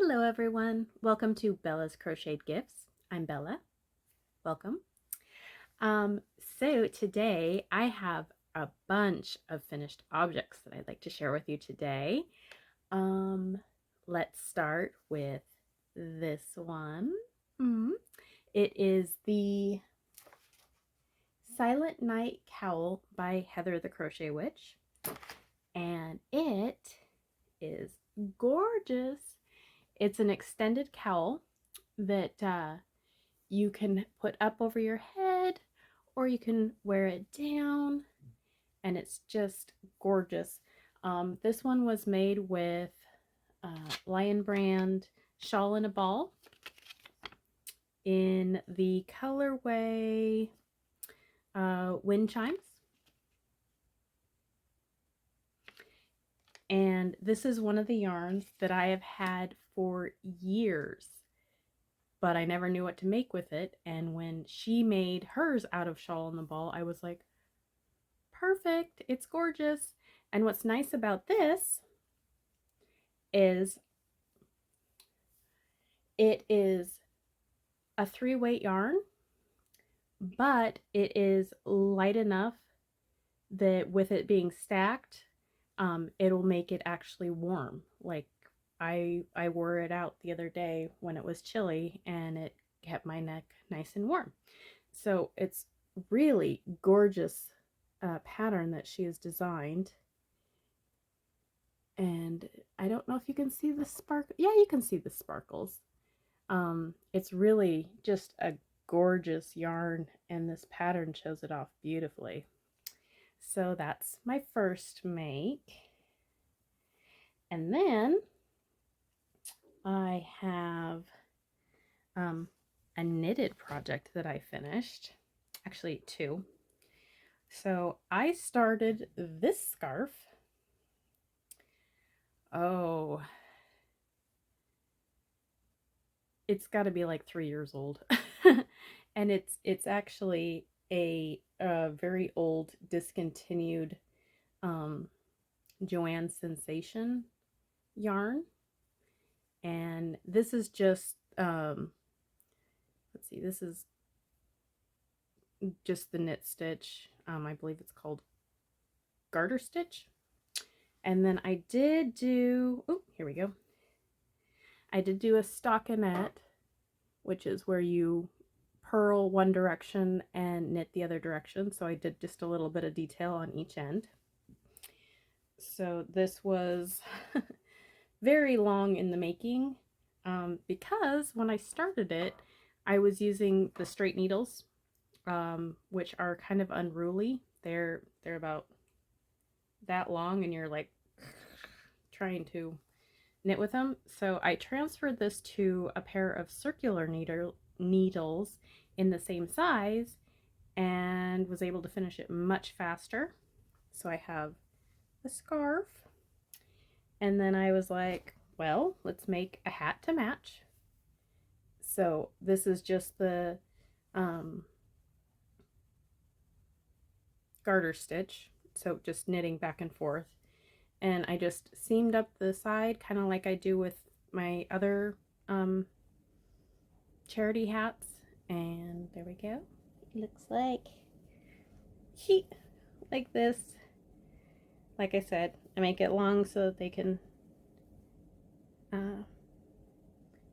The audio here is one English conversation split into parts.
Hello everyone, welcome to Bella's Crocheted Gifts. I'm Bella, welcome. So today I have a bunch of finished objects that I'd like to share with you today. Let's start with this one. It is the Silent Night Cowl by Heather the Crochet Witch, and it is gorgeous. It's an extended cowl that you can put up over your head, or you can wear it down, and it's just gorgeous. This one was made with Lion Brand Shawl in a Ball in the colorway Wind Chimes. And this is one of the yarns that I have had for years, but I never knew what to make with it. And when she made hers out of Shawl in the Ball, I was like, perfect, it's gorgeous. And what's nice about this is it is a 3-weight yarn, but it is light enough that with it being stacked, it'll make it actually warm. Like I wore it out the other day when it was chilly, and it kept my neck nice and warm. So it's really gorgeous pattern that she has designed. And I don't know if you can see the sparkle. Yeah, you can see the sparkles. It's really just a gorgeous yarn, and this pattern shows it off beautifully. So that's my first make. And then I have a knitted project that I finished. Actually, 2. So I started this scarf. Oh, it's got to be like 3 years old. And it's actually a very old discontinued Joanne Sensation yarn. And this is just let's see, this is just the knit stitch. I believe it's called garter stitch. And then I did do, oh, here we go. I did do a stockinette, which is where you purl one direction and knit the other direction. So I did just a little bit of detail on each end. So this was very long in the making, because when I started it, I was using the straight needles, which are kind of unruly. They're about that long, and you're like trying to knit with them. So I transferred this to a pair of circular needles in the same size, and was able to finish it much faster. So I have a scarf, and then I was like, well, let's make a hat to match. So this is just the garter stitch, so just knitting back and forth, and I just seamed up the side, kind of like I do with my other charity hats, and there we go. It looks like like this. Like I said, I make it long so that they can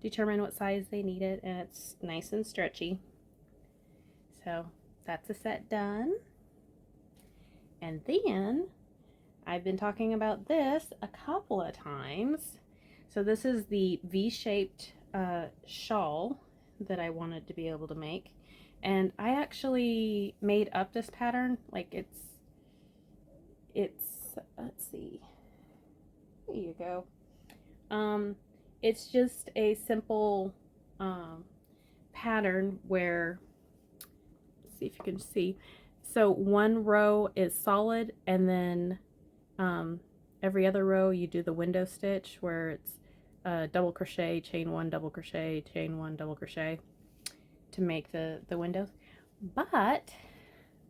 determine what size they need it, and it's nice and stretchy. So that's a set done. And then I've been talking about this a couple of times. So this is the V-shaped shawl that I wanted to be able to make. And I actually made up this pattern. Like it's let's see. There you go. It's just a simple pattern where, let's see if you can see. So one row is solid, and then every other row you do the window stitch, where it's double crochet, chain 1, double crochet, chain 1, double crochet to make the windows. But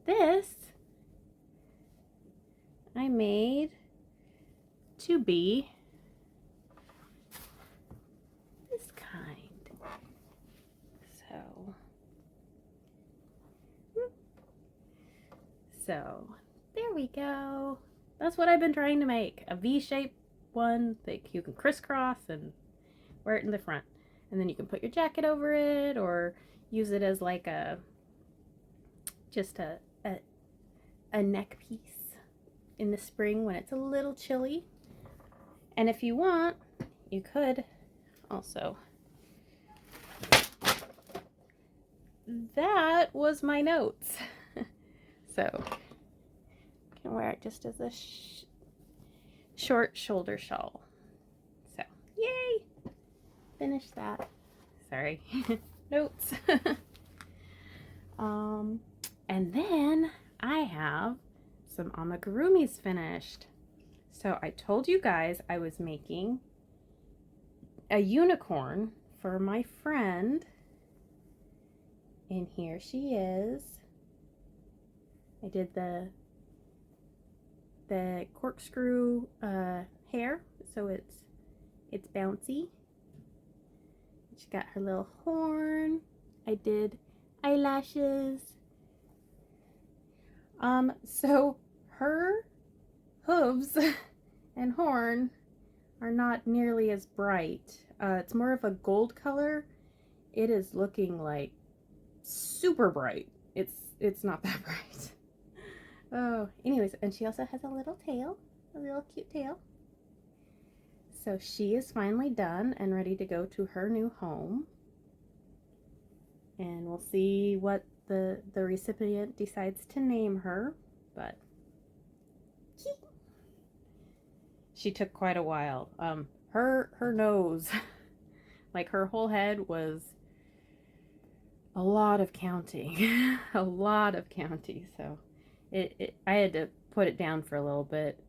this I made to be So there we go. That's what I've been trying to make. A V-shaped one that you can crisscross and wear it in the front. And then you can put your jacket over it or use it as like just a neck piece in the spring when it's a little chilly. And if you want, you could also. That was my notes. So you can wear it just as a short shoulder shawl. So yay! Finish that. Sorry. Notes. And then I have some amigurumis finished. So I told you guys I was making a unicorn for my friend. And here she is. I did the corkscrew hair, so it's bouncy. She got her little horn. I did eyelashes. So her hooves and horn are not nearly as bright. It's more of a gold color. It is looking like super bright. It's not that bright. Oh, anyways, and she also has a little tail, a little cute tail. So she is finally done and ready to go to her new home. And we'll see what the recipient decides to name her, but she took quite a while. Her nose, like her whole head was a lot of counting, a lot of counting. So I had to put it down for a little bit,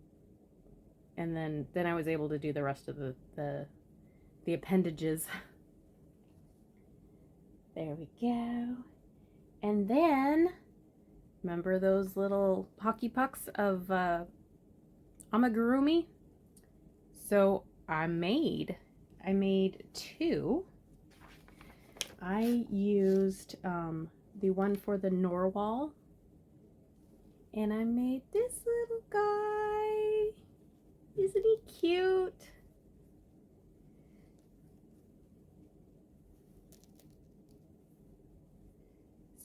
and then I was able to do the rest of the appendages. There we go. And then, remember those little hockey pucks of amigurumi? So I made 2. I used the one for the Narwhal, and I made this little guy. Isn't he cute?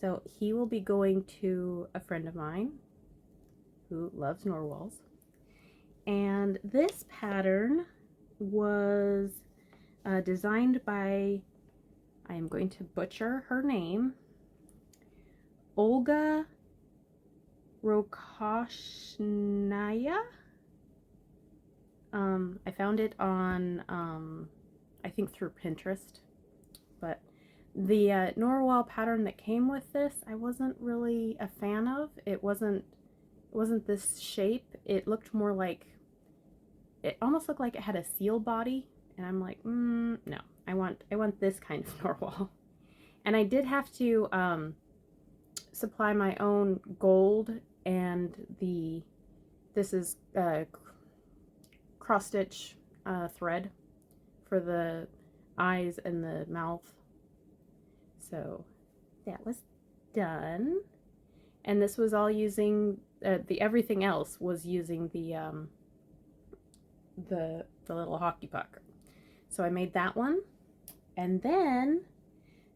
So he will be going to a friend of mine who loves narwhals. And this pattern was designed by, I am going to butcher her name, Olga Roskoshnaya. I found it on, I think through Pinterest, but the Narwhal pattern that came with this, I wasn't really a fan of. It wasn't this shape. It looked more like, it almost looked like it had a seal body, and I'm like, no, I want this kind of Narwhal. And I did have to supply my own gold, and this is cross stitch thread for the eyes and the mouth. So that was done, and this was all using the everything else was using the little hockey puck. So I made that one, and then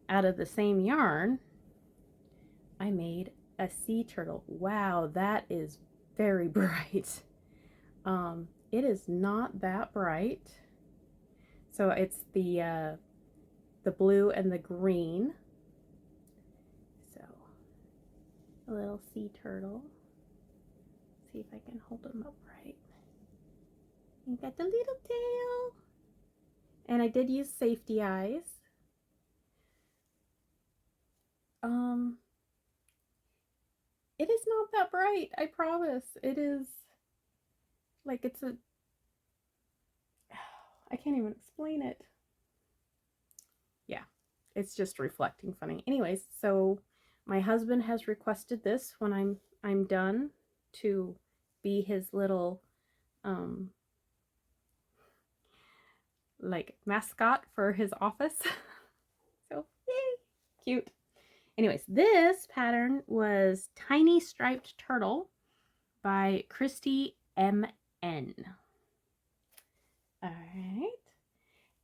out of the same yarn I made a sea turtle. Wow, that is very bright. It is not that bright. So it's the blue and the green. So a little sea turtle. Let's see if I can hold him up right. You got the little tail. And I did use safety eyes. It is not that bright, I promise. It is like I can't even explain it. Yeah, it's just reflecting funny. Anyways, so my husband has requested this when I'm done to be his little like mascot for his office. So yay, cute. Anyways, this pattern was Tiny Striped Turtle by Kristie M.N. All right.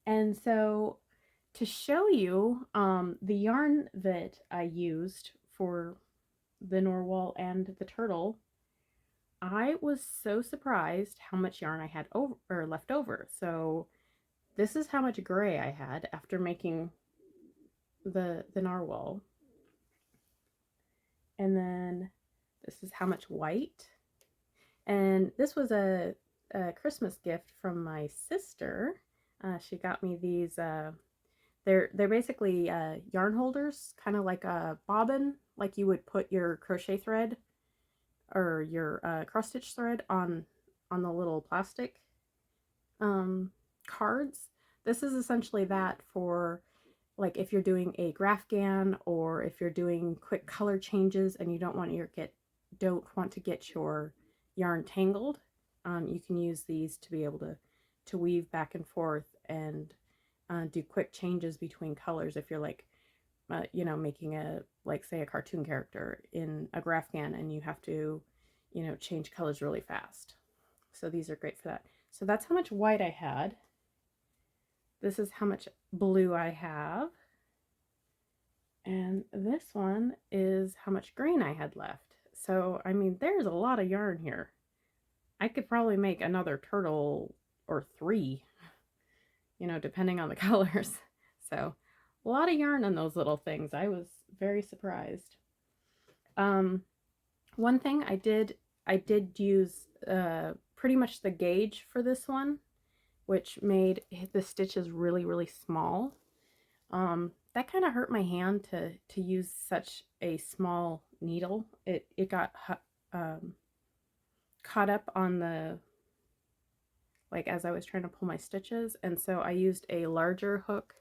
And so to show you the yarn that I used for the narwhal and the turtle, I was so surprised how much yarn I had left over. So this is how much gray I had after making the narwhal. And then this is how much white. And this was a Christmas gift from my sister. She got me these, they're basically yarn holders, kind of like a bobbin, like you would put your crochet thread or your cross stitch thread on the little plastic cards. This is essentially that for like if you're doing a grafgan or if you're doing quick color changes and you don't want to get your yarn tangled. You can use these to be able to weave back and forth and do quick changes between colors if you're like you know, making a, like say a cartoon character in a grafgan and you have to, you know, change colors really fast. So these are great for that. So that's how much white I had. This is how much blue I have. And this one is how much green I had left. So, I mean, there's a lot of yarn here. I could probably make another turtle or 3, you know, depending on the colors. So, a lot of yarn on those little things. I was very surprised. One thing I did use pretty much the gauge for this one, which made the stitches really, really small. That kind of hurt my hand to use such a small needle. It got caught up on the, like as I was trying to pull my stitches, and so I used a larger hook,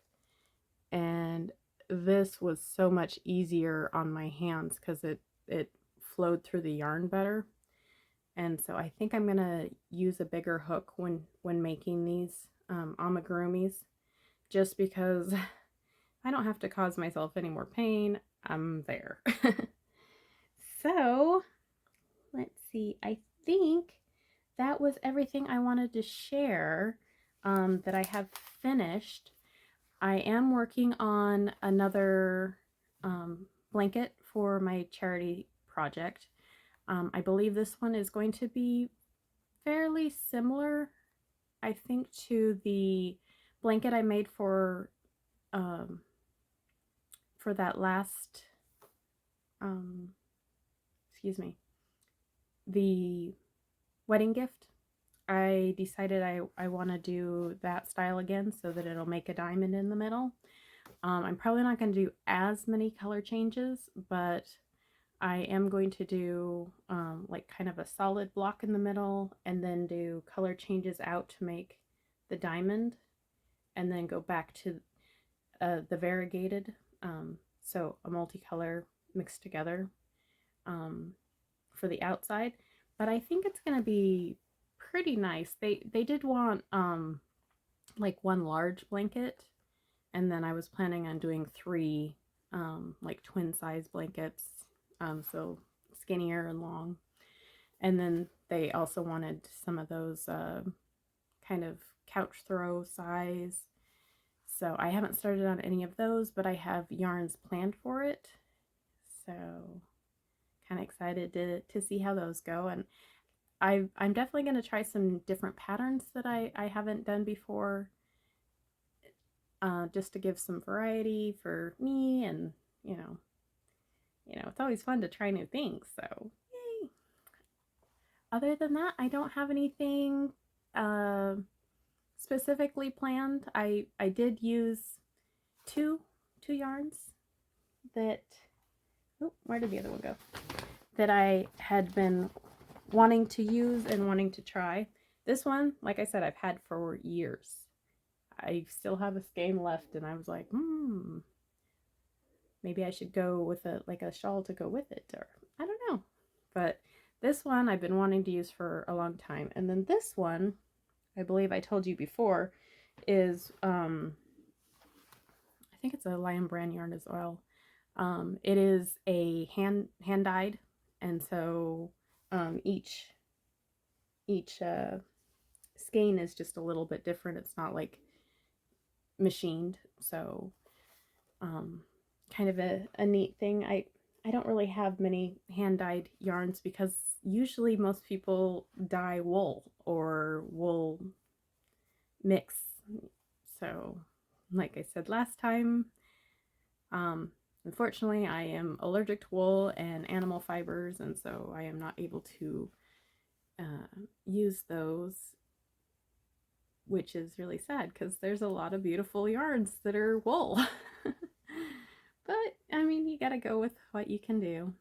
and this was so much easier on my hands because it flowed through the yarn better. And so I think I'm gonna use a bigger hook when making these amigurumis, just because I don't have to cause myself any more pain. I'm there. So let's see, I think that was everything I wanted to share that I have finished. I am working on another blanket for my charity project. I believe this one is going to be fairly similar, I think, to the blanket I made for that last, excuse me, the wedding gift. I decided I want to do that style again so that it'll make a diamond in the middle. I'm probably not going to do as many color changes, but I am going to do like kind of a solid block in the middle and then do color changes out to make the diamond and then go back to the variegated, so a multicolor mixed together for the outside. But I think it's going to be pretty nice. They did want like one large blanket, and then I was planning on doing 3 like twin size blankets, so skinnier and long. And then they also wanted some of those kind of couch throw size. So I haven't started on any of those, but I have yarns planned for it. So kind of excited to see how those go. And I'm definitely going to try some different patterns that I haven't done before, just to give some variety for me. And you know, it's always fun to try new things. So yay! Other than that, I don't have anything specifically planned. I did use two yarns that, oh, where did the other one go? That I had been wanting to use and wanting to try. This one, like I said, I've had for years. I still have a skein left, and I was like, maybe I should go with a shawl to go with it, or I don't know. But this one I've been wanting to use for a long time. And then this one, I believe I told you before, is I think it's a Lion Brand yarn as well. It is a hand dyed, and so each skein is just a little bit different. It's not like machined, so kind of a neat thing. I don't really have many hand dyed yarns because usually most people dye wool or wool mix. So like I said last time, unfortunately I am allergic to wool and animal fibers, and so I am not able to use those, which is really sad because there's a lot of beautiful yarns that are wool. But I mean, you gotta go with what you can do.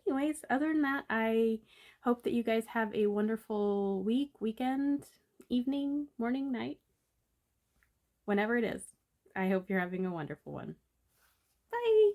Anyways, other than that, I hope that you guys have a wonderful week, weekend, evening, morning, night, whenever it is. I hope you're having a wonderful one. Bye!